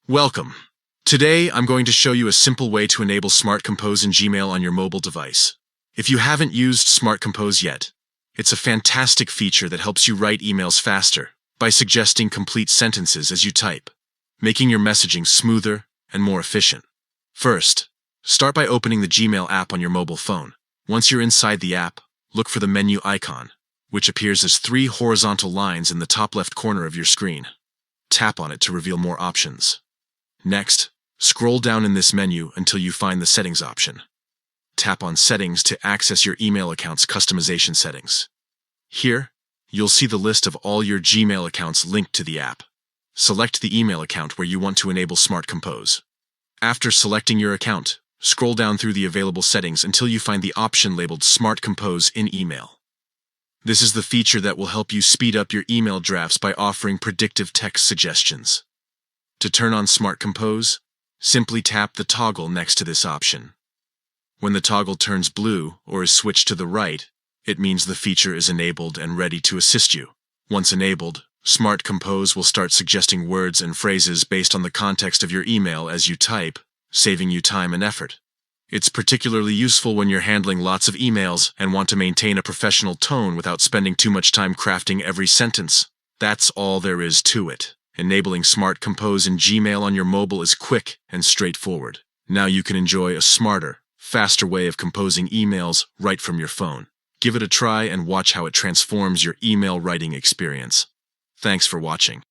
Welcome. Today, I'm going to show you a simple way to enable Smart Compose in Gmail on your mobile device. If you haven't used Smart Compose yet, it's a fantastic feature that helps you write emails faster by suggesting complete sentences as you type, making your messaging smoother and more efficient. First, start by opening the Gmail app on your mobile phone. Once you're inside the app, look for the menu icon, which appears as 3 horizontal lines in the top left corner of your screen. Tap on it to reveal more options. Next, scroll down in this menu until you find the Settings option. Tap on Settings to access your email account's customization settings. Here, you'll see the list of all your Gmail accounts linked to the app. Select the email account where you want to enable Smart Compose. After selecting your account, scroll down through the available settings until you find the option labeled Smart Compose in Email. This is the feature that will help you speed up your email drafts by offering predictive text suggestions. To turn on Smart Compose, simply tap the toggle next to this option. When the toggle turns blue or is switched to the right, it means the feature is enabled and ready to assist you. Once enabled, Smart Compose will start suggesting words and phrases based on the context of your email as you type, saving you time and effort. It's particularly useful when you're handling lots of emails and want to maintain a professional tone without spending too much time crafting every sentence. That's all there is to it. Enabling Smart Compose in Gmail on your mobile is quick and straightforward. Now you can enjoy a smarter, faster way of composing emails right from your phone. Give it a try and watch how it transforms your email writing experience. Thanks for watching.